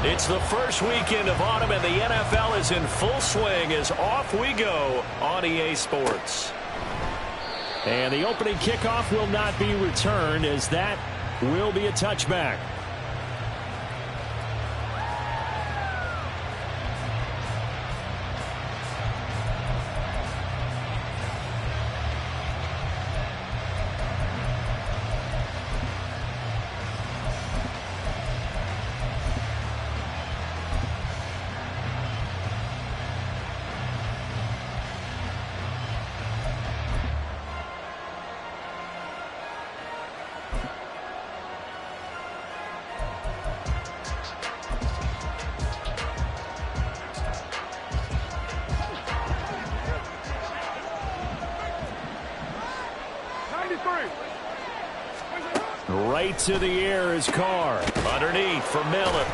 It's the first weekend of autumn, and the NFL is in full swing as off we go on EA Sports. And the opening kickoff will not be returned, as that will be a touchback. Right to the air is Carr. Underneath for Miller.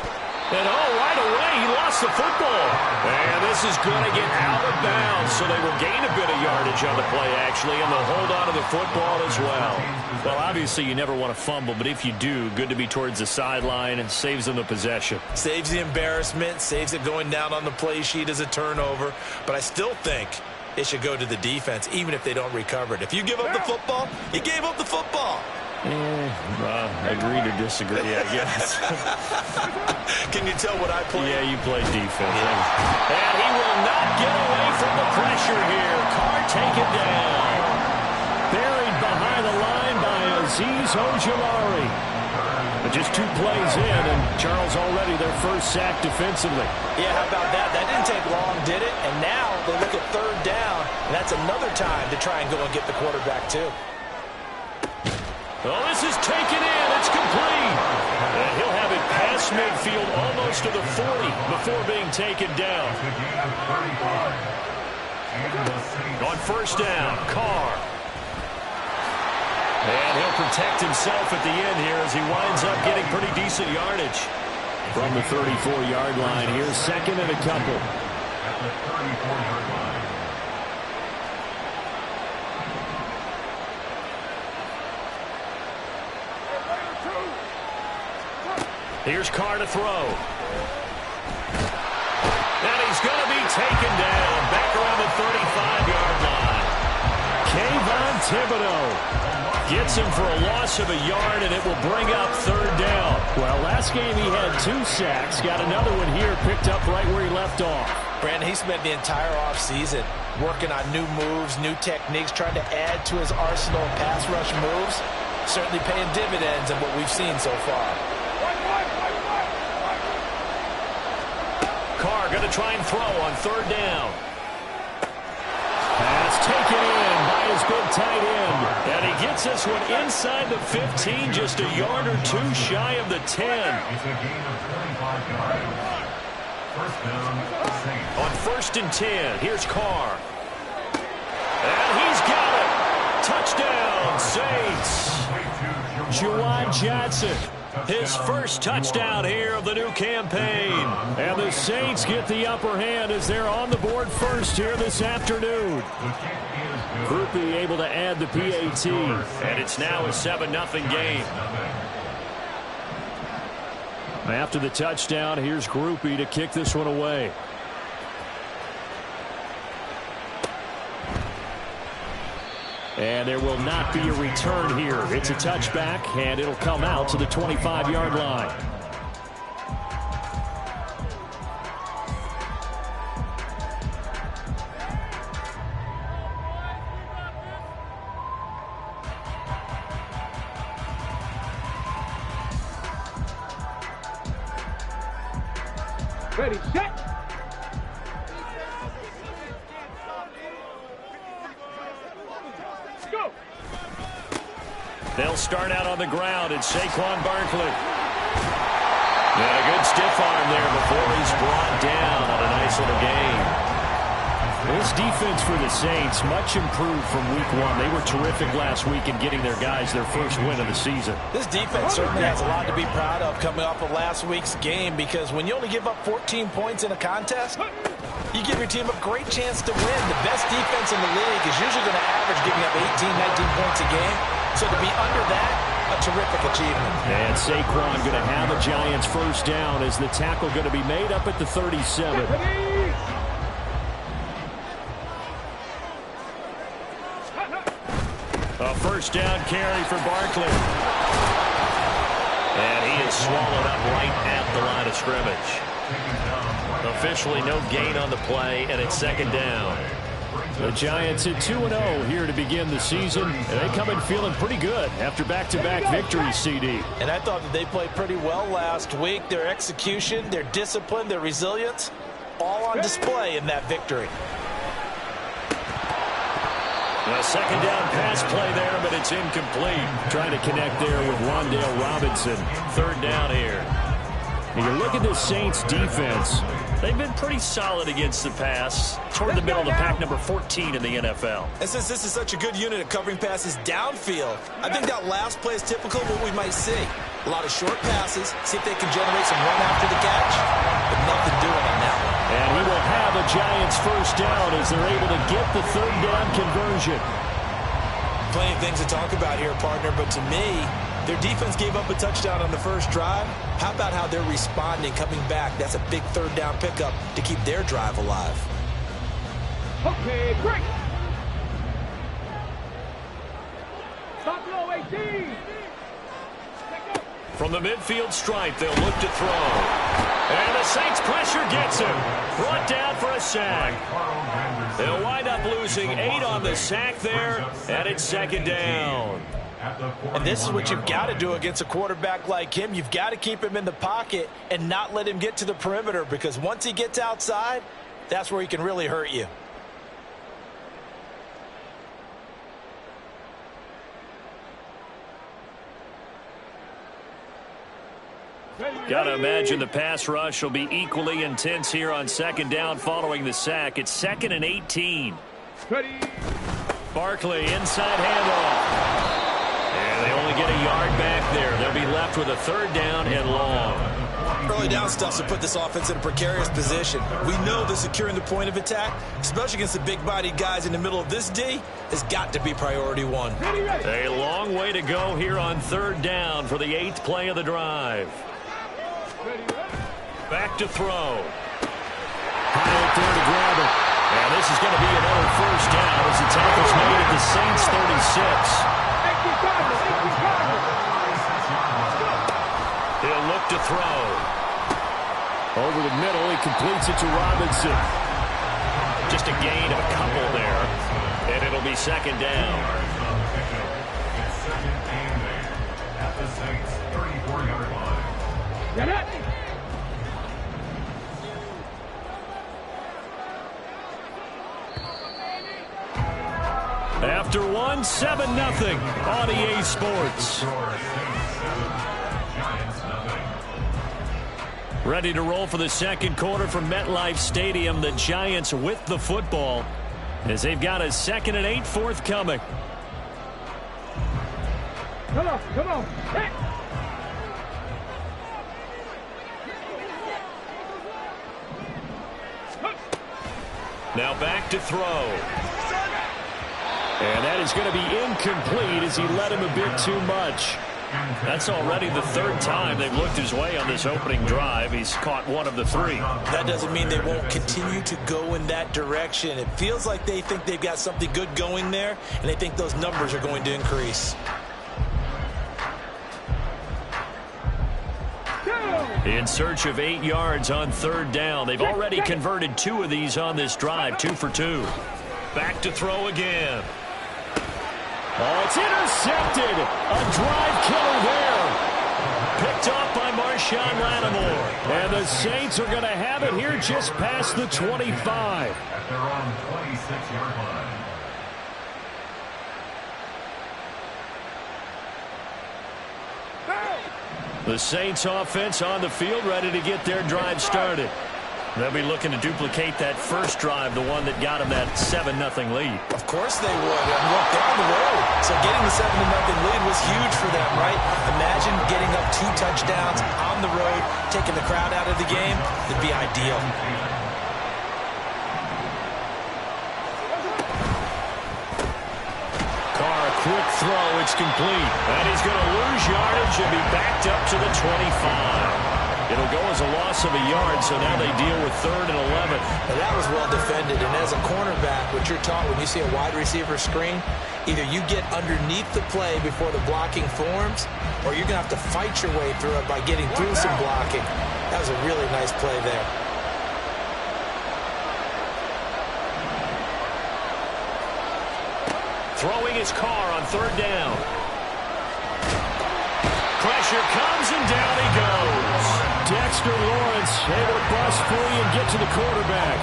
And right away, he lost the football. And this is going to get out of bounds, so they will gain a bit of yardage on the play, actually, and they'll hold on to the football as well. Well, obviously, you never want to fumble, but if you do, good to be towards the sideline and saves them the possession. Saves the embarrassment, saves it going down on the play sheet as a turnover. But I still think it should go to the defense, even if they don't recover it. If you give up the football, you gave up the football. Agree to disagree, I guess. Can you tell what I play? Yeah, you play defense. Yeah. And he will not get away from the pressure here. Carr taken down. Buried behind the line by Azeez Ojulari. But just 2 plays in, and Charles already their first sack defensively. Yeah, how about that? That didn't take long, did it? And now they look at 3rd down, and that's another time to try and go and get the quarterback, too. Oh, this is taken in. It's complete. And he'll have it past midfield almost to the 40 before being taken down. On 1st down, Carr. And he'll protect himself at the end here as he winds up getting pretty decent yardage. From the 34-yard line, here's 2nd and a couple. At the 34-yard line. Here's Carr to throw. And he's going to be taken down back around the 35-yard line. Kayvon Thibodeau gets him for a loss of a yard, and it will bring up 3rd down. Well, last game he had 2 sacks. Got another one here, picked up right where he left off. Brandon, he spent the entire offseason working on new moves, new techniques, trying to add to his arsenal of pass rush moves. Certainly paying dividends in what we've seen so far. Carr going to try and throw on 3rd down. Pass taken in by his big tight end. And he gets this one inside the 15, just a yard or 2 shy of the 10. It's a gain of 35 yards. 1st down, Saints. On 1st and 10, here's Carr. And he's got it. Touchdown, Saints. Juwan Johnson. His first touchdown here of the new campaign. And the Saints get the upper hand as they're on the board first here this afternoon. Groupie able to add the PAT. And it's now a 7-0 game. After the touchdown, here's Groupie to kick this one away. And there will not be a return here. It's a touchback, and it'll come out to the 25-yard line. Ready, set. Go. They'll start out on the ground, and Saquon Barkley. And a good stiff arm there before he's brought down on a nice little game. This defense for the Saints, much improved from week 1. They were terrific last week in getting their guys their first win of the season. This defense certainly has a lot to be proud of coming off of last week's game, because when you only give up 14 points in a contest, you give your team a great chance to win. The best defense in the league is usually going to average giving up 18, 19 points a game. So to be under that A terrific achievement. And Saquon going to have a Giants first down as the tackle going to be made up at the 37. A first down carry for Barkley. And he is swallowed up right at the line of scrimmage. Officially no gain on the play, and it's second down. The Giants at 2-0 here to begin the season, and they come in feeling pretty good after back-to-back victories, CD. And I thought that they played pretty well last week. Their execution, their discipline, their resilience, all on display in that victory. A second down pass play there, but it's incomplete. Trying to connect there with Wan'Dale Robinson. Third down here. And you look at this Saints defense. They've been pretty solid against the pass. Toward the middle of the pack, number 14 in the NFL. And since this is such a good unit at covering passes downfield, I think that last play is typical of what we might see. A lot of short passes, see if they can generate some run after the catch, but nothing doing on that one. And he will have a Giants first down as they're able to get the third down conversion. Plenty of things to talk about here, partner, but to me, their defense gave up a touchdown on the first drive. How about how they're responding, coming back? That's a big third down pickup to keep their drive alive. Okay, break. Stop low, 18. From the midfield stripe, they'll look to throw. And the Saints pressure gets him. Brought down for a sack. They'll wind up losing 8 on the sack there, and it's second down. And this is what you've got to do against a quarterback like him. You've got to keep him in the pocket and not let him get to the perimeter, because once he gets outside, that's where he can really hurt you. Got to imagine the pass rush will be equally intense here on second down following the sack. It's 2nd and 18. Barkley, inside handoff. And they only get a yard back there. They'll be left with a third down and long. Early down stuff to put this offense in a precarious position. We know that securing the point of attack, especially against the big-bodied guys in the middle of this D, has got to be priority one. A long way to go here on third down for the 8th play of the drive. Back to throw. High up there to grab it. And this is going to be another first down as the tackle's made at the Saints 36. He'll look to throw. Over the middle, he completes it to Robinson. Just a gain of a couple there, and it'll be second down. It's second and 8 at the Saints 34-yard line. Get it. After one, 7-0 on EA Sports. Ready to roll for the second quarter from MetLife Stadium. The Giants with the football as they've got a 2nd and 8 forthcoming. Come on, come on. Hey. Now back to throw. And that is going to be incomplete as he led him a bit too much. That's already the 3rd time they've looked his way on this opening drive. He's caught 1 of the 3. That doesn't mean they won't continue to go in that direction. It feels like they think they've got something good going there, and they think those numbers are going to increase. In search of 8 yards on third down. They've already converted 2 of these on this drive, 2 for 2. Back to throw again. Oh, it's intercepted. A drive killer there. Picked off by Marshawn Lattimore. And the Saints are going to have it here just past the 25. At their own 26-yard line. The Saints offense on the field ready to get their drive started. They'll be looking to duplicate that first drive, the one that got them that 7-0 lead. Of course they would. And look, they're on the road. So getting the 7-0 lead was huge for them, right? Imagine getting up 2 touchdowns on the road, taking the crowd out of the game. It'd be ideal. Carr quick throw. It's complete. And he's going to lose yardage and be backed up to the 25. It'll go as a loss of a yard, so now they deal with 3rd and 11. And that was well defended. And as a cornerback, what you're taught when you see a wide receiver screen, either you get underneath the play before the blocking forms, or you're going to have to fight your way through it by getting through some blocking. That was a really nice play there. Throwing his car on 3rd down. Pressure comes, and down he goes. Dexter Lawrence able to bust free and get to the quarterback.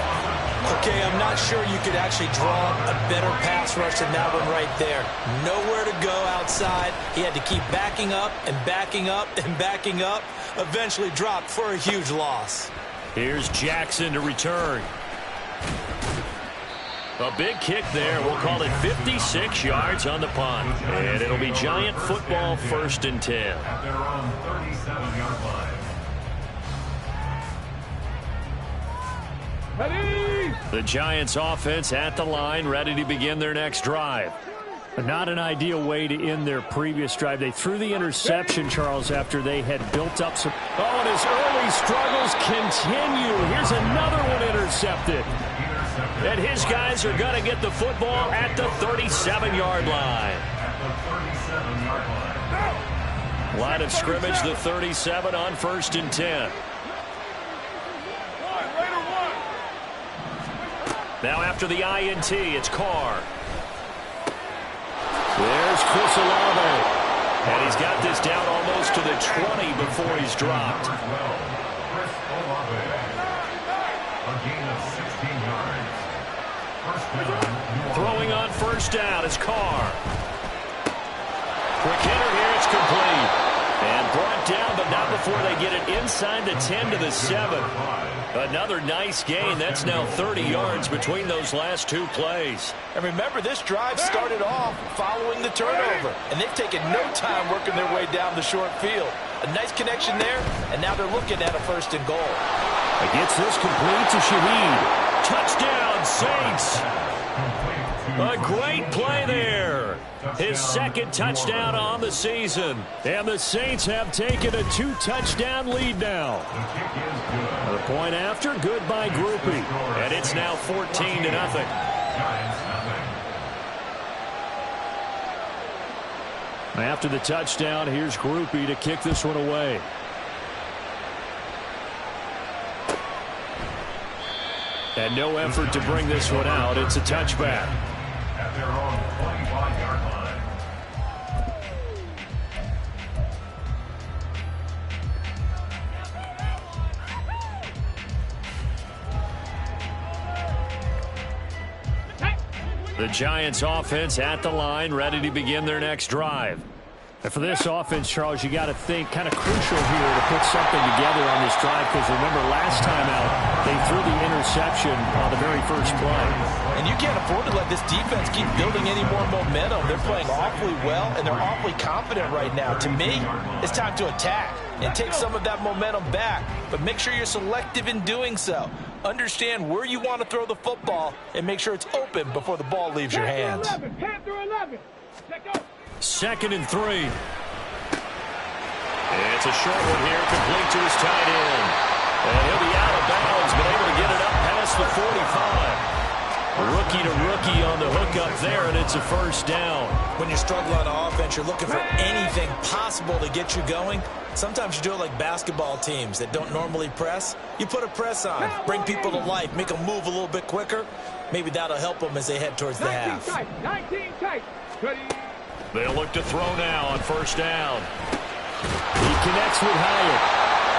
Okay, I'm not sure you could actually draw a better pass rush than that one right there. Nowhere to go outside. He had to keep backing up and backing up and backing up. Eventually dropped for a huge loss. Here's Jackson to return. A big kick there. We'll call it 56 yards on the punt. And it'll be Giant football, 1st and 10. At their own 37-yard line. Ready? The Giants offense at the line, ready to begin their next drive. Not an ideal way to end their previous drive. They threw the interception, Charles, after they had built up some... Oh, and his early struggles continue. Here's another one intercepted. And his guys are going to get the football at the 37-yard line. Line of scrimmage, the 37 on 1st and 10. Now after the INT, it's Carr. There's Chris Olave. And he's got this down almost to the 20 before he's dropped. Chris Olave. A gain of 16 yards. Throwing on 1st down is Carr. Quick hitter here, it's complete. And brought down, but not before they get it inside the 10 to the 7. Another nice gain. That's now 30 yards between those last 2 plays. And remember, this drive started off following the turnover. And they've taken no time working their way down the short field. A nice connection there, and now they're looking at a 1st and goal. Gets this complete to Shaheed. Touchdown, Saints. A great play there. His 2nd touchdown on the season. And the Saints have taken a 2-touchdown lead now. The point after, good by Groupie. And it's now 14-0. After the touchdown, here's Groupie to kick this one away. And no effort to bring this one out. It's a touchback. At their own 25-yard line. The Giants offense at the line, ready to begin their next drive. And for this offense, Charles, you got to think kind of crucial here to put something together on this drive, because remember last time out they threw the interception on the very first play. And you can't afford to let this defense keep building any more momentum. They're playing awfully well, and they're awfully confident right now. To me, it's time to attack and take some of that momentum back, but make sure you're selective in doing so. Understand where you want to throw the football and make sure it's open before the ball leaves your hands. 10 through 11. Check out. 2nd and 3. It's a short one here, complete to his tight end. And he'll be out of bounds, but able to get it up past the 45. Rookie to rookie on the hookup there, and it's a 1st down. When you struggle on offense, you're looking for anything possible to get you going. Sometimes you do it like basketball teams that don't normally press. You put a press on, bring people to life, make them move a little bit quicker. Maybe that'll help them as they head towards the half. 19 tight. Ready. They'll look to throw now on 1st down. He connects with Hyatt.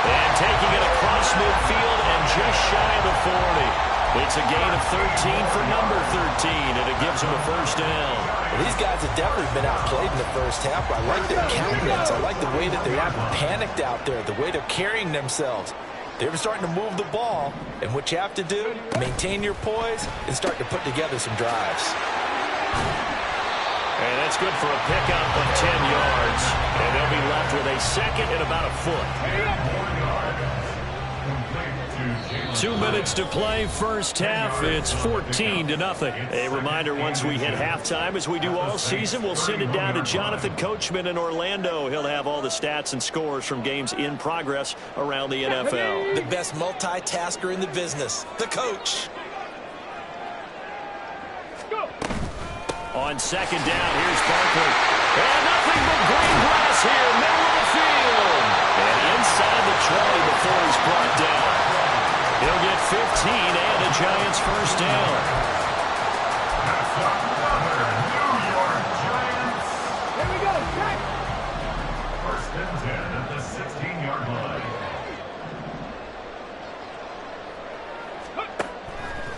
And taking it across midfield and just shy of the 40. It's a gain of 13 for number 13, and it gives him a 1st down. Well, these guys have definitely been outplayed in the first half. I like their countenance. I like the way that they're not panicked out there, the way they're carrying themselves. They're starting to move the ball, and what you have to do, maintain your poise and start to put together some drives. And that's good for a pickup of 10 yards. And they'll be left with a 2nd and about a foot. Complete to 2 minutes to play, first half. It's 14-0. A reminder, once we hit halftime, as we do all season, we'll send it down to Jonathan Coachman in Orlando. He'll have all the stats and scores from games in progress around the NFL. The best multitasker in the business, the coach. On second down, here's Barkley. And nothing but green grass here, middle of the field. And inside the 20 before he's brought down. He'll get 15 and a Giants first down. That's another New York Giants. Here we go, Jack. First and 10 at the 16-yard line.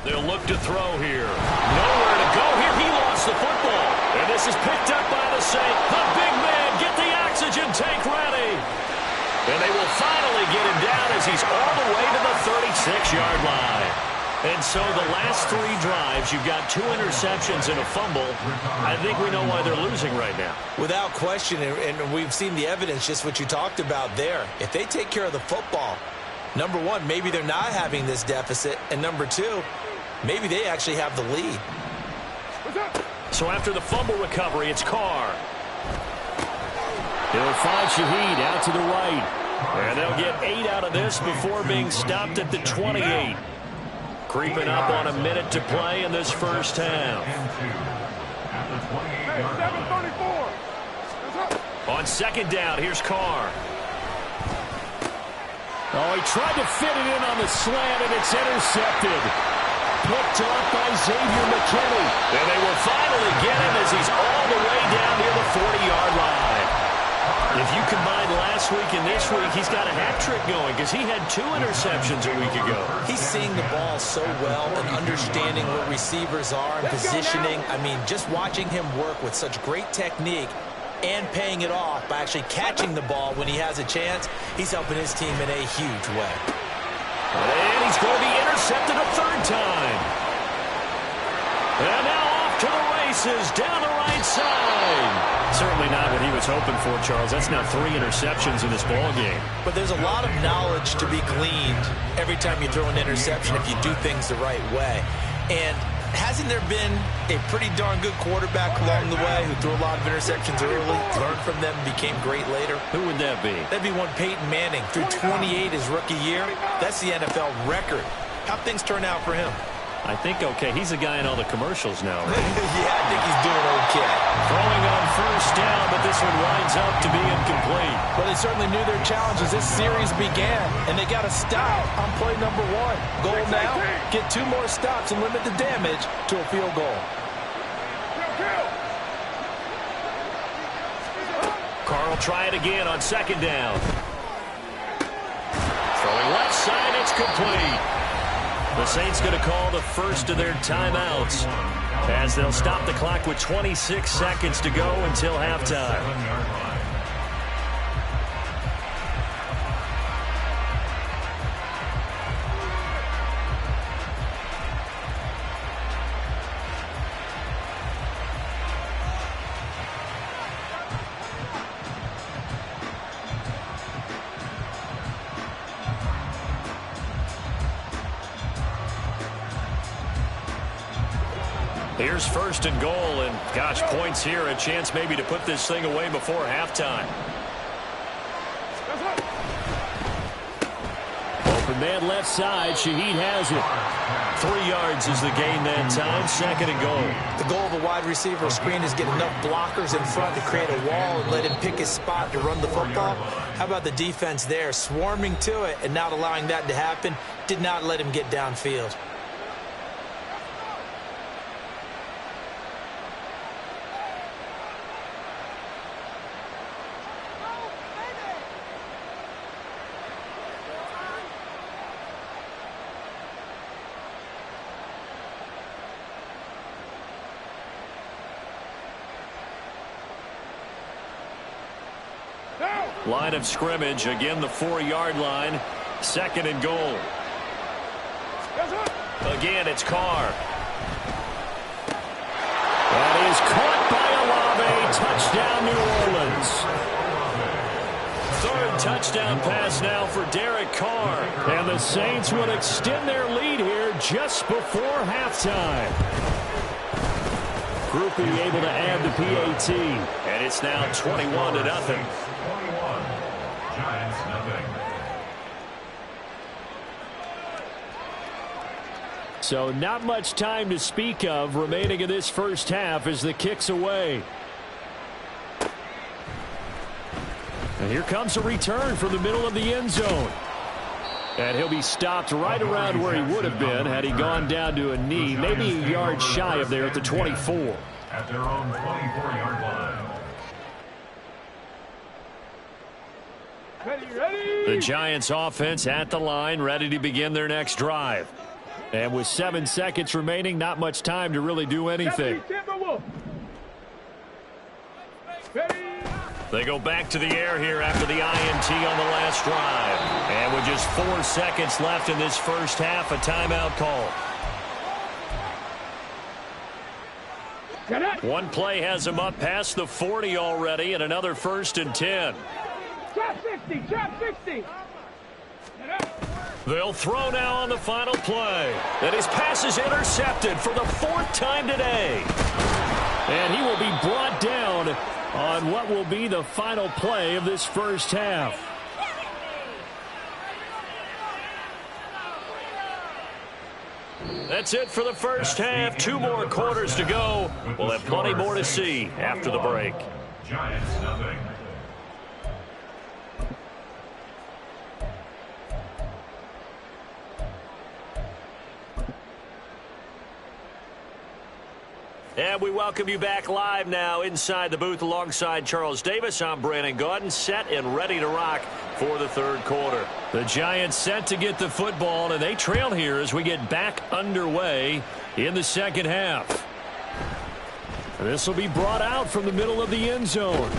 They'll look to throw here. Nowhere to go here. He lost the football. And this is picked up by the Saints. The big man, get the oxygen tank ready. And they will finally get him down as he's all the way to the 36-yard line. And so the last 3 drives, you've got 2 interceptions and a fumble. I think we know why they're losing right now. Without question, and we've seen the evidence, just what you talked about there. If they take care of the football, number one, maybe they're not having this deficit. And number two, maybe they actually have the lead. So after the fumble recovery, it's Carr. He'll find Shaheed out to the right. And they'll get 8 out of this before being stopped at the 28. Creeping up on a minute to play in this first half. At the 28-yard line. 734. On second down, here's Carr. Oh, he tried to fit it in on the slant, and it's intercepted. Picked up by Xavier McKinney. And they will finally get him as he's all the way down near the 40-yard line. If you combine last week and this week, he's got a hat trick going because he had 2 interceptions a week ago. He's seeing the ball so well and understanding what receivers are and positioning. I mean, just watching him work with such great technique and paying it off by actually catching the ball when he has a chance, he's helping his team in a huge way. And he's going to be intercepted a 3rd time. And now off to the races down the right side. Certainly not what he was hoping for, Charles. That's now 3 interceptions in this ball game. But there's a lot of knowledge to be gleaned every time you throw an interception if you do things the right way. And hasn't there been a pretty darn good quarterback along the way who threw a lot of interceptions early, learned from them, became great later? Who would that be? That'd be one Peyton Manning. Threw 28 his rookie year. That's the NFL record. How'd things turn out for him? I think okay. He's a guy in all the commercials now, right? Yeah, I think he's doing okay. Throwing on first down, but this one winds up to be incomplete. Well, they certainly knew their challenges. This series began, and they got a stop on play number 1. Goal now, get 2 more stops and limit the damage to a field goal. Carr will try it again on second down. Throwing left side, it's complete. The Saints going to call the first of their timeouts as they'll stop the clock with 26 seconds to go until halftime. 7-yard line. Here's first and goal, and gosh, points here, a chance maybe to put this thing away before halftime. Open man left side. Shaheed has it. 3 yards is the gain that time, second and goal. The goal of a wide receiver screen is get enough blockers in front to create a wall and let him pick his spot to run the football. How about the defense there, swarming to it and not allowing that to happen? Did not let him get downfield. Line of scrimmage, again the 4-yard line, second and goal. Again, it's Carr. That is caught by Olave. Touchdown, New Orleans. 3rd third touchdown pass now for Derek Carr. And the Saints will extend their lead here just before halftime. Groupie able to add the PAT. And it's now 21-0. 21. Giants nothing. So not much time to speak of remaining in this first half as the kick's away. And here comes a return from the middle of the end zone. And he'll be stopped right around where he would have been had he gone down to a knee, maybe a yard shy of there at the 24. At their own 24-yard line. Ready. The Giants offense at the line, ready to begin their next drive. And with 7 seconds remaining, not much time to really do anything. Ready. They go back to the air here after the INT on the last drive. And with just 4 seconds left in this first half, a timeout call. One play has him up past the 40 already, and another 1st and 10. Trap 60. Trap 60. They'll throw now on the final play. And his pass is intercepted for the 4th time today. And he will be brought down on what will be the final play of this first half. That's it for the first half. 2 more quarters to go. We'll have plenty more to see after the break. Giants nothing. And we welcome you back live now inside the booth alongside Charles Davis. I'm Brandon Gaudin, set and ready to rock for the 3rd quarter. The Giants set to get the football, and they trail here as we get back underway in the 2nd half. This will be brought out from the middle of the end zone.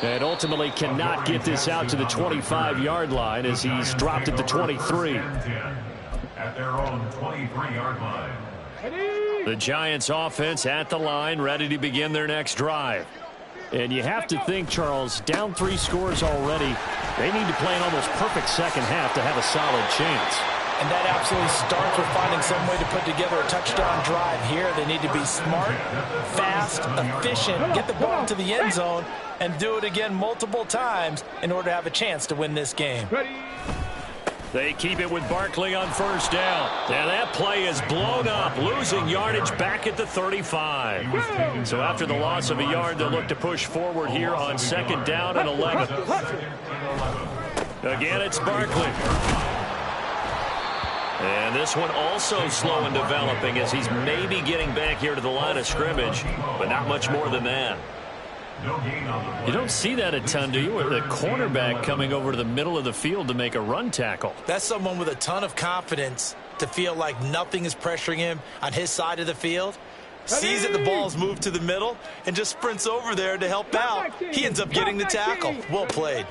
And ultimately cannot get this out to the 25-yard line as he's dropped at the 23. At their own 23-yard line. The Giants offense at the line, ready to begin their next drive. And you have to think, Charles, down 3 scores already. They need to play an almost perfect second half to have a solid chance. And that absolutely starts with finding some way to put together a touchdown drive here. They need to be smart, fast, efficient, get the ball to the end zone, and do it again multiple times in order to have a chance to win this game. They keep it with Barkley on 1st down. And that play is blown up, losing yardage back at the 35. So after the loss of a yard, they'll look to push forward here on 2nd down and 11. Again, it's Barkley. And this one also slow in developing as he's maybe getting back here to the line of scrimmage, but not much more than that. You don't see that a ton, do you? With a cornerback coming over to the middle of the field to make a run tackle. That's someone with a ton of confidence to feel like nothing is pressuring him on his side of the field. Sees that the ball's moved to the middle and just sprints over there to help out. He ends up getting the tackle. Well played.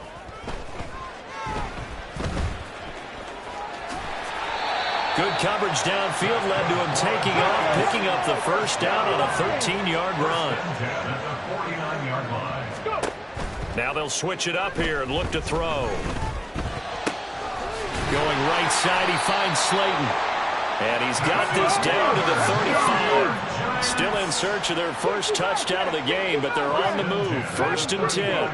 Good coverage downfield led to him taking off, picking up the 1st down on a 13-yard run. Now they'll switch it up here and look to throw. Going right side, he finds Slayton. And he's got this down to the 35. Still in search of their first touchdown of the game, but they're on the move. 1st and 10.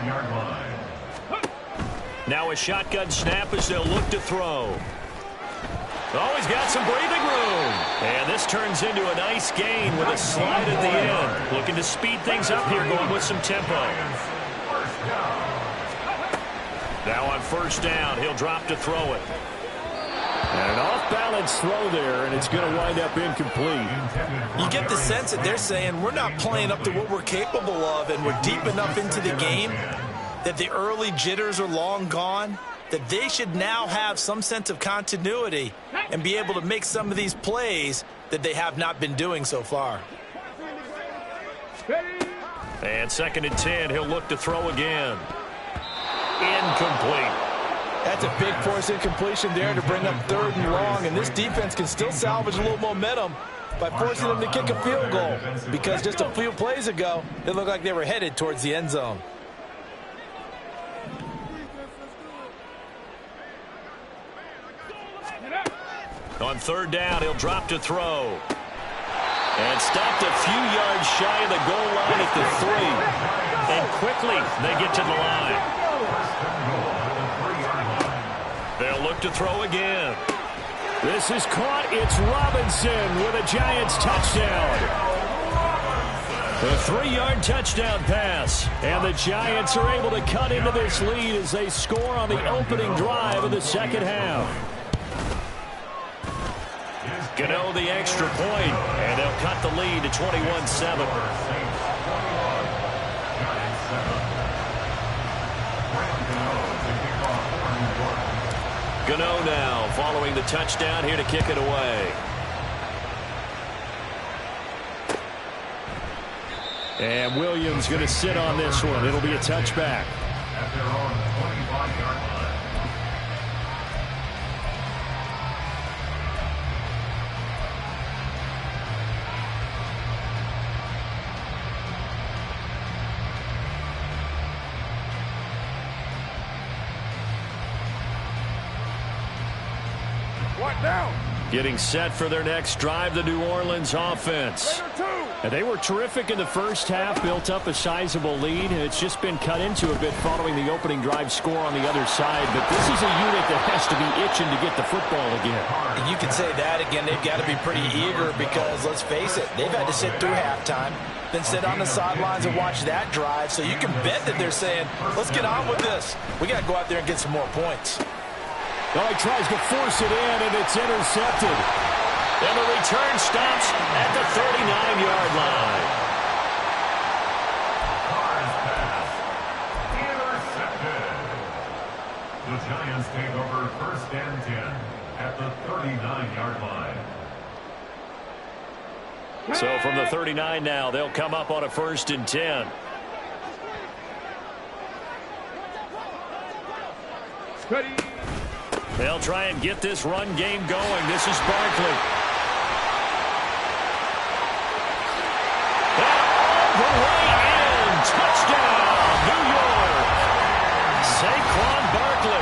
Now a shotgun snap as they'll look to throw. Oh, he's got some breathing room. And this turns into a nice gain with a slide at the end. Looking to speed things up here, going with some tempo. Now on 1st down, he'll drop to throw it. And an off-balance throw there, and it's going to wind up incomplete. You get the sense that they're saying we're not playing up to what we're capable of, and we're deep enough into the game that the early jitters are long gone, that they should now have some sense of continuity and be able to make some of these plays that they have not been doing so far. And 2nd and 10, he'll look to throw again. Incomplete. That's a big force incompletion there to bring up 3rd and long, and this defense can still salvage a little momentum by forcing them to kick a field goal, because just a few plays ago, it looked like they were headed towards the end zone. On third down, he'll drop to throw. And stopped a few yards shy of the goal line at the 3. And quickly, they get to the line. They'll look to throw again. This is caught. It's Robinson with a Giants touchdown. A 3-yard touchdown pass. And the Giants are able to cut into this lead as they score on the opening drive of the second half. Gano the extra point, and they'll cut the lead to 21-7. Gano now following the touchdown here to kick it away. And Williams going to sit on this one. It'll be a touchback. At their own 25-yard line. Getting set for their next drive, the New Orleans offense. And they were terrific in the first half, built up a sizable lead. It's just been cut into a bit following the opening drive score on the other side. But this is a unit that has to be itching to get the football again. You can say that again. They've got to be pretty eager because, let's face it, they've had to sit through halftime, then sit on the sidelines and watch that drive. So you can bet that they're saying, let's get on with this. We got to go out there and get some more points. Oh, he tries to force it in, and it's intercepted. And the return stops at the 39-yard line. Intercepted. The Giants take over 1st and 10 at the 39-yard line. So from the 39 now, they'll come up on a 1st and 10. Ready. They'll try and get this run game going. This is Barkley. And all the way in. Touchdown, New York. Saquon Barkley,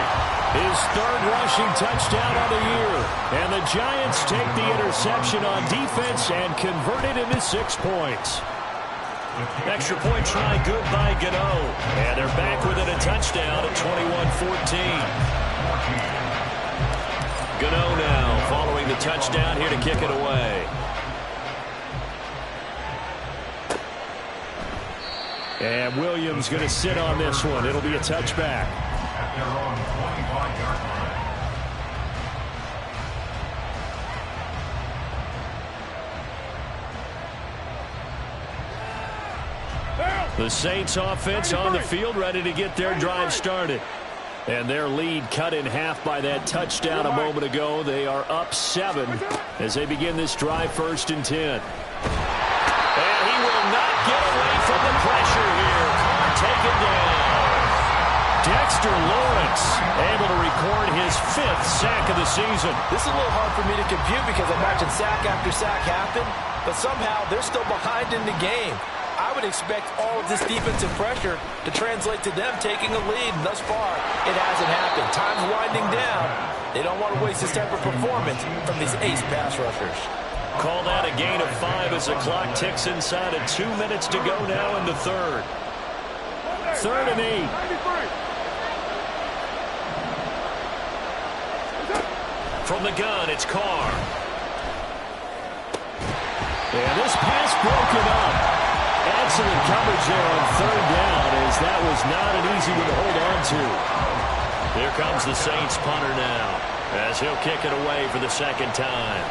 his 3rd rushing touchdown of the year. And the Giants take the interception on defense and convert it into 6 points. Extra point try good by Gano. And they're back within a touchdown at 21-14. Gano now following the touchdown here to kick it away. And Williams going to sit on this one. It'll be a touchback. At their own 25-yard line. The Saints offense on the field, ready to get their drive started. And their lead cut in half by that touchdown a moment ago. They are up 7 as they begin this drive 1st and 10. And he will not get away from the pressure here. Carr taken down. Dexter Lawrence able to record his 5th sack of the season. This is a little hard for me to compute because I'm watching sack after sack happen, but somehow they're still behind in the game. I would expect all of this defensive pressure to translate to them taking a lead. And thus far, it hasn't happened. Time's winding down. They don't want to waste this type of performance from these ace pass rushers. Call that a gain of 5 as the clock ticks inside of 2 minutes to go now in the 3rd. 3rd and 8. From the gun, it's Carr. And this pass broken up. Excellent coverage there on 3rd down, as that was not an easy one to hold on to. Here comes the Saints punter now, as he'll kick it away for the 2nd time.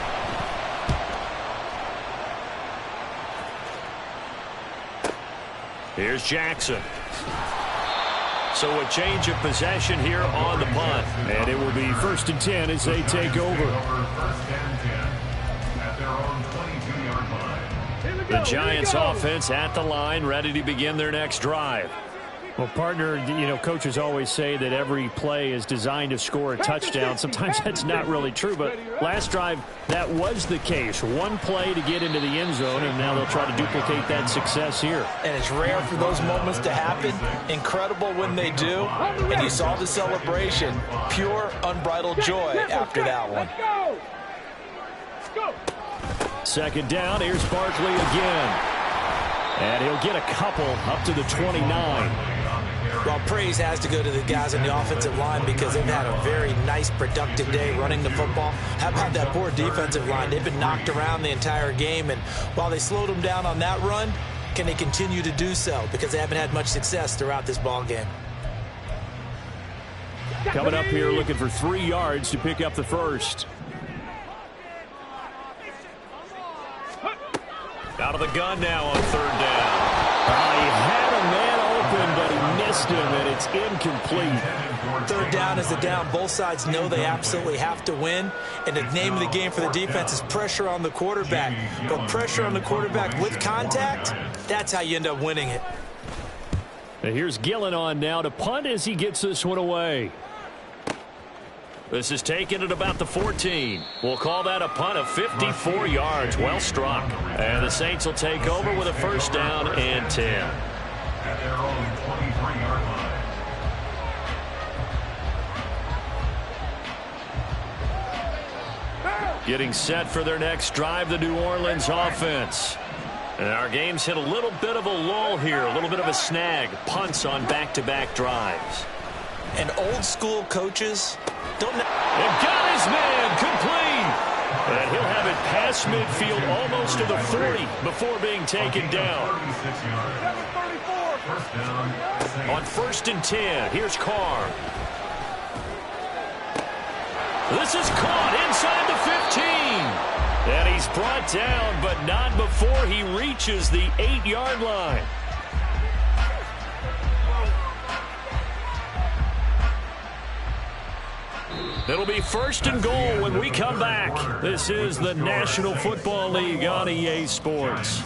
Here's Jackson. So a change of possession here on the punt. And it will be 1st and 10 as they take over. 1st and 10 at their own 22-yard line. The Giants offense at the line, ready to begin their next drive. Well, partner, you know, coaches always say that every play is designed to score a touchdown. Sometimes that's not really true, but last drive, that was the case. One play to get into the end zone, and now they'll try to duplicate that success here. And it's rare for those moments to happen. Incredible when they do. And you saw the celebration. Pure, unbridled joy after that one. Let's go. Second down, here's Barkley again. And he'll get a couple up to the 29. Well, praise has to go to the guys on the offensive line because they've had a very nice, productive day running the football. How about that poor defensive line? They've been knocked around the entire game, and while they slowed them down on that run, can they continue to do so? Because they haven't had much success throughout this ball game. Coming up here looking for 3 yards to pick up the first. Out of the gun now on third down. He had a man open, but he missed him, and it's incomplete. Third down is a down. Both sides know they absolutely have to win, and the name of the game for the defense is pressure on the quarterback. But pressure on the quarterback with contact, that's how you end up winning it. And here's Gillen on now to punt as he gets this one away. This is taken at about the 14. We'll call that a punt of 54 yards. Well struck. And the Saints will take over with a first down and 10. At their own 23-yard line. Getting set for their next drive, the New Orleans offense. And our game's hit a little bit of a lull here, a little bit of a snag. Punts on back-to-back drives. And old-school coaches don't know. And got his man complete. And he'll have it past midfield almost to the 40 before being taken down. 36 yards. First down. On first and 10, here's Carr. This is caught inside the 15. And he's brought down, but not before he reaches the 8-yard line. It'll be first and goal when we come back. This is the National Football League on EA Sports.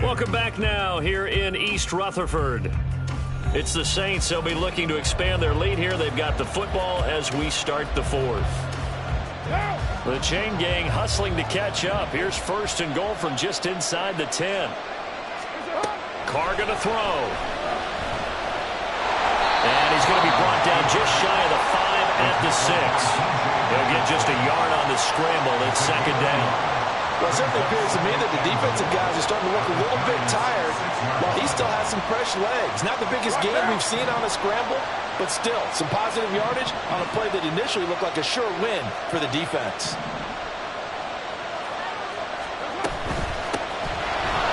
Welcome back now here in East Rutherford. It's the Saints. They'll be looking to expand their lead here. They've got the football as we start the fourth. The chain gang hustling to catch up. Here's first and goal from just inside the 10. Carr going to throw. And he's going to be brought down just shy of the 5 at the 6. He'll get just a yard on the scramble. It's second down. Well, it certainly appears to me that the defensive guys are starting to look a little bit tired while he still has some fresh legs. Not the biggest game we've seen on a scramble, but still some positive yardage on a play that initially looked like a sure win for the defense.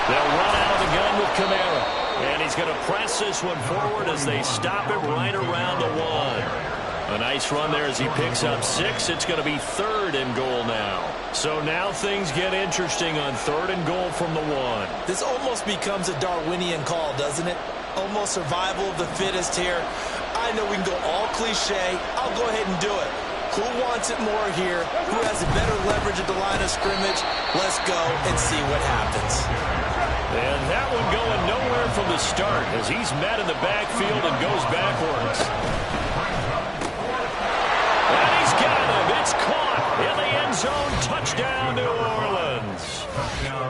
They'll run out of the gun with Kamara. And he's going to press this one forward as they stop him right around the 1. A nice run there as he picks up 6. It's going to be third and goal now. So now things get interesting on third and goal from the 1. This almost becomes a Darwinian call, doesn't it? Almost survival of the fittest here. I know we can go all cliche. I'll go ahead and do it. Who wants it more here? Who has a better leverage at the line of scrimmage? Let's go and see what happens. And that one going nowhere from the start as he's met in the backfield and goes backwards. And he's got him. It's caught in the end zone. Touchdown, New Orleans.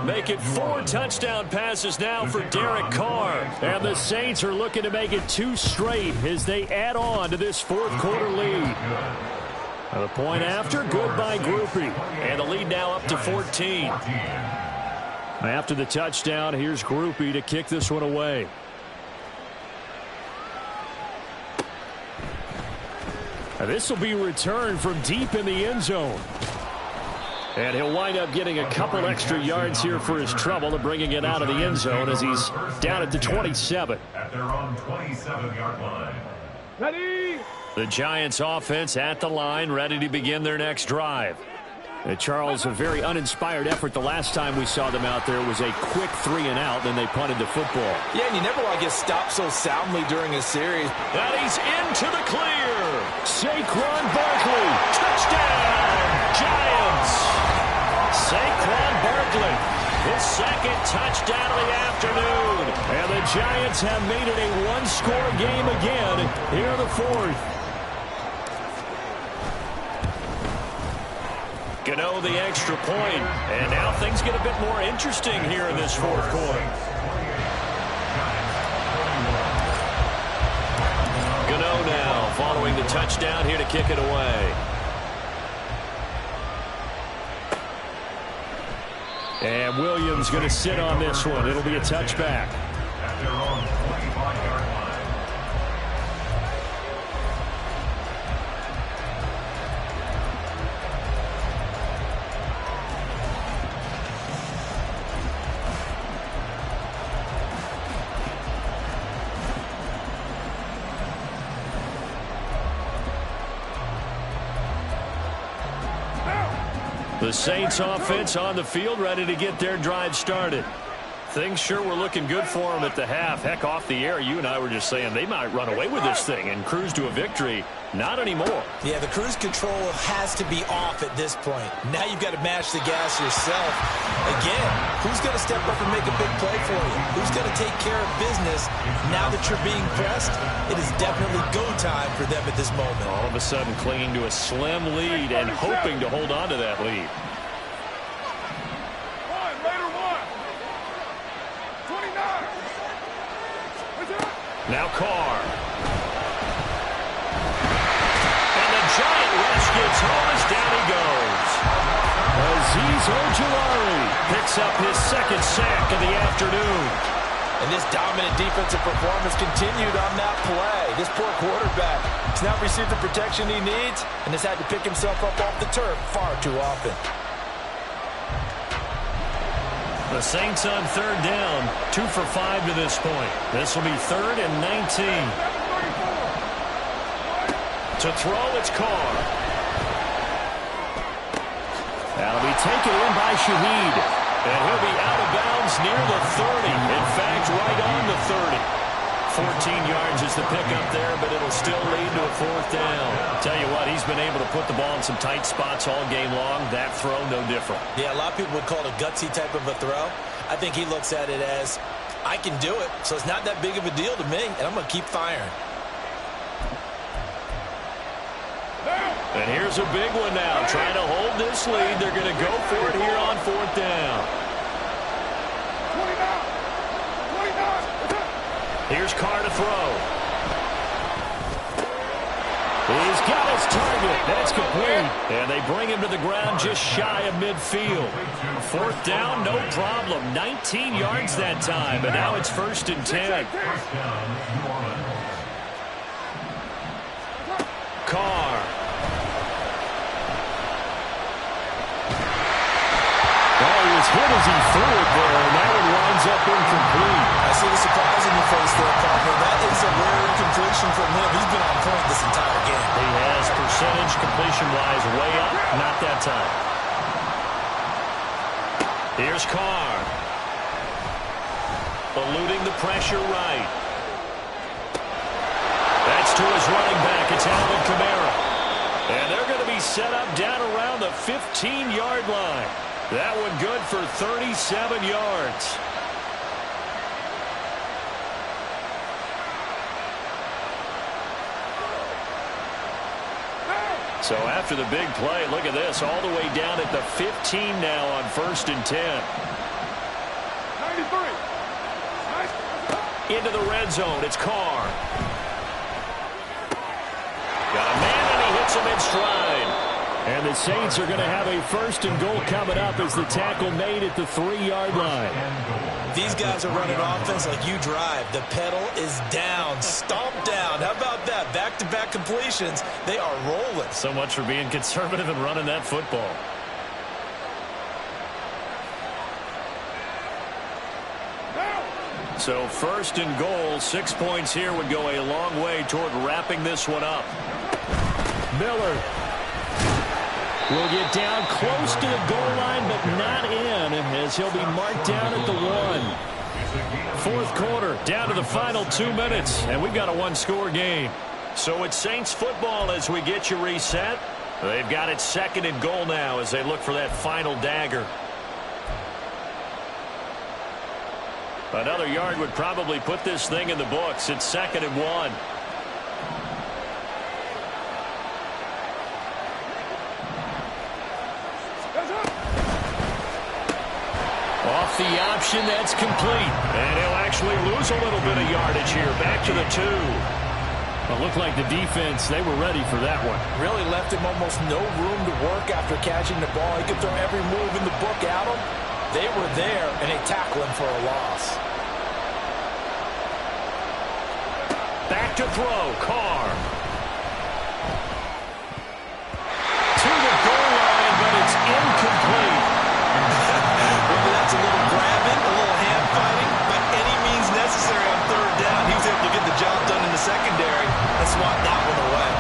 Make it 4 touchdown passes now for Derek Carr. And the Saints are looking to make it 2 straight as they add on to this fourth quarter lead. The point after, good by Groupie. And the lead now up to 14. After the touchdown, here's Groupie to kick this one away. This will be returned from deep in the end zone. And he'll wind up getting a couple extra yards here for his trouble and bringing it out of the end zone as he's down at the 27. At their own 27-yard line. Ready? The Giants offense at the line, ready to begin their next drive. Charles, a very uninspired effort the last time we saw them out there was a quick 3 and out, then they punted the football. Yeah, and you never want to get stopped so soundly during a series. And he's into the clear. Saquon Barkley. Touchdown, Giants. Saquon Barkley, his second touchdown of the afternoon. And the Giants have made it a one-score game again here in the fourth. Gano the extra point, and now things get a bit more interesting here in this fourth quarter. Gano now following the touchdown here to kick it away. And Williams going to sit on this one. It'll be a touchback. At their own 25-yard line. The Saints offense on the field, ready to get their drive started. Things sure were looking good for them at the half. Heck, off the air, you and I were just saying they might run away with this thing and cruise to a victory. Not anymore. Yeah, the cruise control has to be off at this point. Now you've got to mash the gas yourself. Again, who's going to step up and make a big play for you? Who's going to take care of business now that you're being pressed? It is definitely go time for them at this moment. All of a sudden clinging to a slim lead and hoping to hold on to that lead. Now Carr. And the giant rush gets home as down he goes. Azeez Ojulari Picks up his second sack of the afternoon. And this dominant defensive performance continued on that play. This poor quarterback has not received the protection he needs and has had to pick himself up off the turf far too often. The Saints on third down, 2 for 5 to this point. This will be 3rd and 19. To throw, it's Carr. That'll be taken in by Shaheed. And he'll be out of bounds near the 30. In fact, right on the 30. 14 yards is the pickup there, but it'll still lead to a 4th down. Tell you what, he's been able to put the ball in some tight spots all game long. That throw, no different. Yeah, a lot of people would call it a gutsy type of a throw. I think he looks at it as, I can do it, so it's not that big of a deal to me, and I'm going to keep firing. And here's a big one now. Trying to hold this lead. They're going to go for it here on 4th down. Here's Carr to throw. He's got his target. That's complete. And they bring him to the ground just shy of midfield. 4th down, no problem. 19 yards that time, but now it's 1st and 10. Carr. Oh, he was hit as he threw it there, and that one winds up incomplete. I see the surprise in your face there, partner. That is a rare incompletion from him. He's been on point this entire game. He has percentage completion-wise way up. Not that time. Here's Carr. Eluding the pressure right. That's to his running back. It's Alvin Kamara. And they're going to be set up down around the 15-yard line. That one good for 37 yards. So after the big play, look at this, all the way down at the 15 now on 1st and 10. 93. Into the red zone, it's Carr. Got a man and he hits him in stride. And the Saints are going to have a 1st and goal coming up as the tackle made at the 3-yard line. These guys are running offense like you drive. The pedal is down, stomp down. How about that? Back-to-back completions. They are rolling. So much for being conservative and running that football. So 1st and goal, 6 points here would go a long way toward wrapping this one up. Miller will get down close to the goal line, but not in, as he'll be marked down at the 1. 4th quarter, down to the final 2 minutes, and we've got a 1-score game. So it's Saints football as we get you reset. They've got it 2nd and goal now as they look for that final dagger. Another yard would probably put this thing in the books. It's 2nd and 1. Off the option, that's complete. And he'll actually lose a little bit of yardage here. Back to the 2. It looked like the defense, they were ready for that one. Really left him almost no room to work after catching the ball. He could throw every move in the book at him. They were there, and they tackle him for a loss. Back to throw, Carr. To the goal line, but it's incomplete. Maybe that's a little grabbing, a little hand fighting, by any means necessary on 3rd down. He was able to get the job done in the secondary and swat that one away.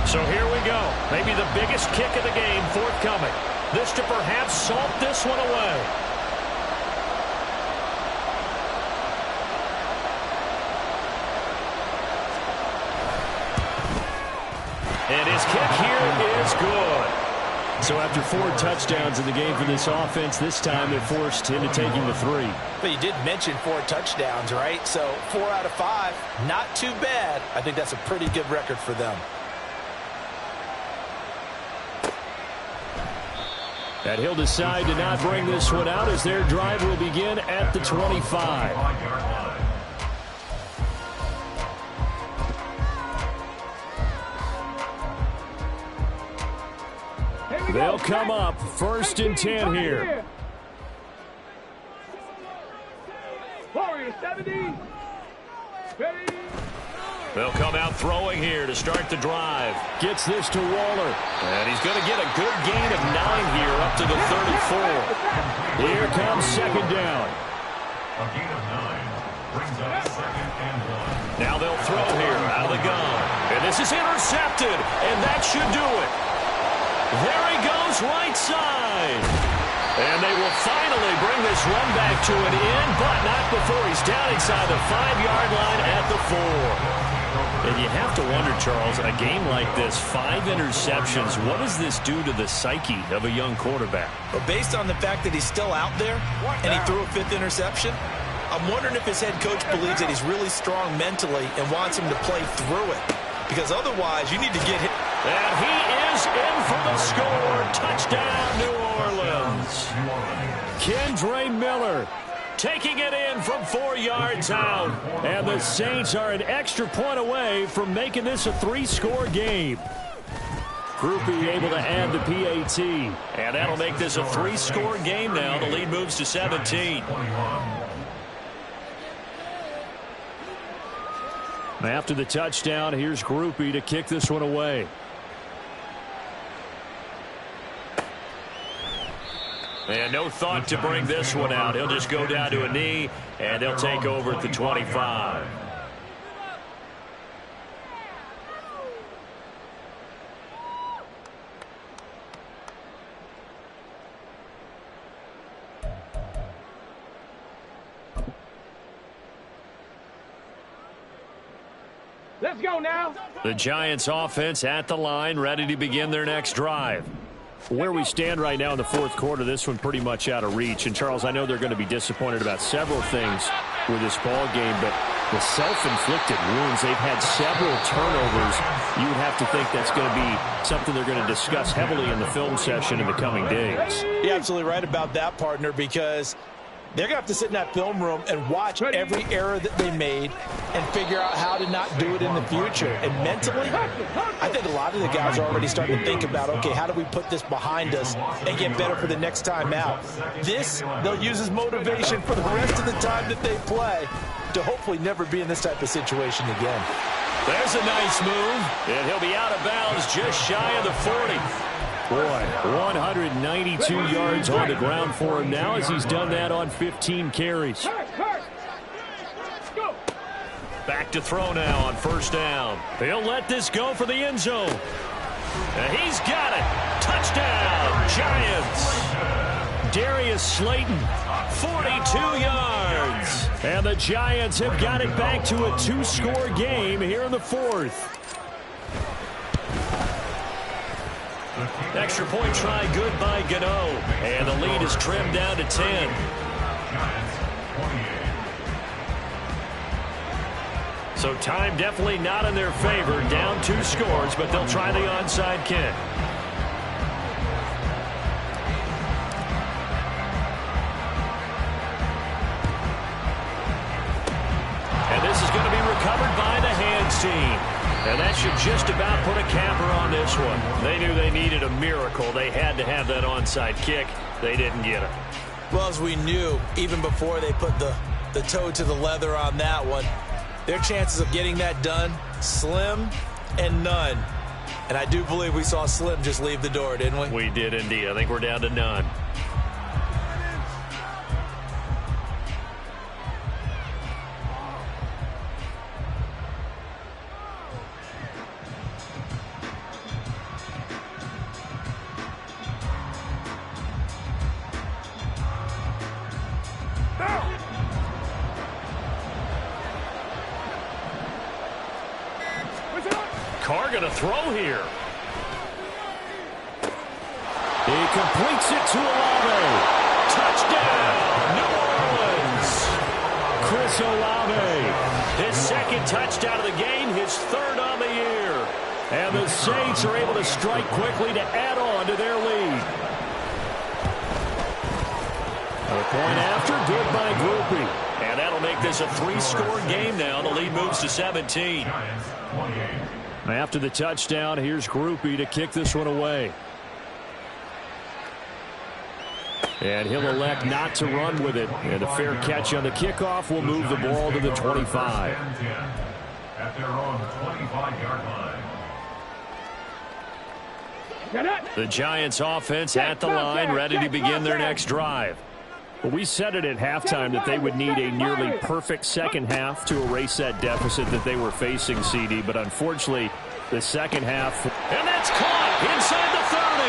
So here we go. Maybe the biggest kick of the game forthcoming. This to perhaps salt this one away. And his kick here is good. So after 4 touchdowns in the game for this offense, this time they're forced into taking the 3. But you did mention 4 touchdowns, right? So 4 out of 5, not too bad. I think that's a pretty good record for them. And he'll decide to not bring this one out as their drive will begin at the 25. They'll come up 1st and 10 here. Warrior 70. Ready. They'll come out throwing here to start the drive. Gets this to Waller. And he's going to get a good gain of 9 here up to the 34. Here comes 2nd down. A gain of 9 brings up 2nd and 1. Now they'll throw here out of the gun. And this is intercepted. And that should do it. There he goes right side. And they will finally bring this run back to an end, but not before he's down inside the 5-yard line at the 4. And you have to wonder, Charles, in a game like this, 5 interceptions, what does this do to the psyche of a young quarterback? But based on the fact that he's still out there and he threw a 5th interception, I'm wondering if his head coach believes that he's really strong mentally and wants him to play through it. Because otherwise, you need to get him. And he is in for the score. Touchdown, New Orleans. Kendre Miller taking it in from 4 yards out. And the Saints are an extra point away from making this a 3-score game. Groupie able to add the PAT. And that'll make this a 3-score game now. The lead moves to 17. After the touchdown, here's Groupie to kick this one away. And no thought to bring this one out. He'll just go down to a knee, and they'll take over at the 25. Let's go now. The Giants offense at the line, ready to begin their next drive. Where we stand right now in the 4th quarter, this one pretty much out of reach. And, Charles, I know they're going to be disappointed about several things with this ball game, but the self-inflicted wounds, they've had several turnovers. You would have to think that's going to be something they're going to discuss heavily in the film session in the coming days. You're absolutely right about that, partner, because they're going to have to sit in that film room and watch every error that they made and figure out how to not do it in the future. And mentally, I think a lot of the guys are already starting to think about, okay, how do we put this behind us and get better for the next time out? This, they'll use as motivation for the rest of the time that they play to hopefully never be in this type of situation again. There's a nice move, and he'll be out of bounds just shy of the 40. Boy, 192 yards on the ground for him now as he's done that on 15 carries. Back to throw now on 1st down. He'll let this go for the end zone. And he's got it. Touchdown, Giants. Darius Slayton, 42 yards. And the Giants have got it back to a 2-score game here in the 4th. Extra point try good by Gano. And the lead is trimmed down to 10. Giants 28. So time definitely not in their favor. Down 2 scores, but they'll try the onside kick. And this is going to be recovered by the hands team. And that should just about put a capper on this one. They knew they needed a miracle. They had to have that onside kick. They didn't get it. Well, as we knew, even before they put the toe to the leather on that one, their chances of getting that done, slim and none. And I do believe we saw Slim just leave the door, didn't we? We did indeed. I think we're down to none. Carr going to throw here. He completes it to Olave. Touchdown, New Orleans. Chris Olave. His second touchdown of the game, his third on the year. And the Saints are able to strike quickly to add on to their lead. A point after, good by Groupie. And that'll make this a 3-score game now. The lead moves to 17. Giants 28. After the touchdown, here's Groupie to kick this one away. And he'll elect not to run with it. And a fair catch on the kickoff will move the ball to the 25. At their own 25-yard line. The Giants offense at the line, ready to begin their next drive. Well, we said it at halftime that they would need a nearly perfect second half to erase that deficit that they were facing, CD. But unfortunately, the second half. And that's caught inside the 30.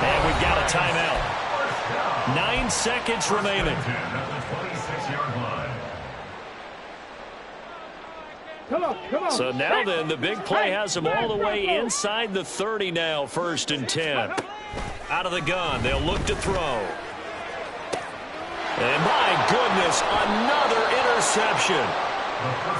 And we've got a timeout. 9 seconds remaining. Come on. So now then, the big play has them all the way inside the 30 now, 1st and 10. Out of the gun, they'll look to throw. And my goodness, another interception.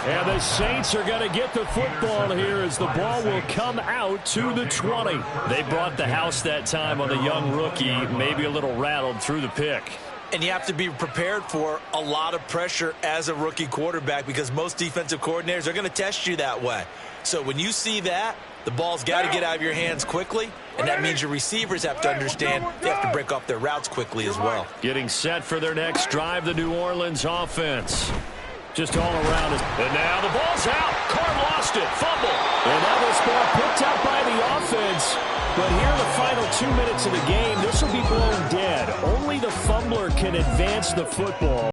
And the Saints are going to get the football here as the ball will come out to the 20. They brought the house that time on the young rookie, maybe a little rattled through the pick. And you have to be prepared for a lot of pressure as a rookie quarterback because most defensive coordinators are going to test you that way. So when you see that, the ball's got to get out of your hands quickly, and that means your receivers have to understand they have to break off their routes quickly as well. Getting set for their next drive, the New Orleans offense. Just all around us. And now the ball's out. Carr lost it. Fumble. And now this ball picked up by the offense. But here in the final 2 minutes of the game, this will be blown dead. Only the fumbler can advance the football.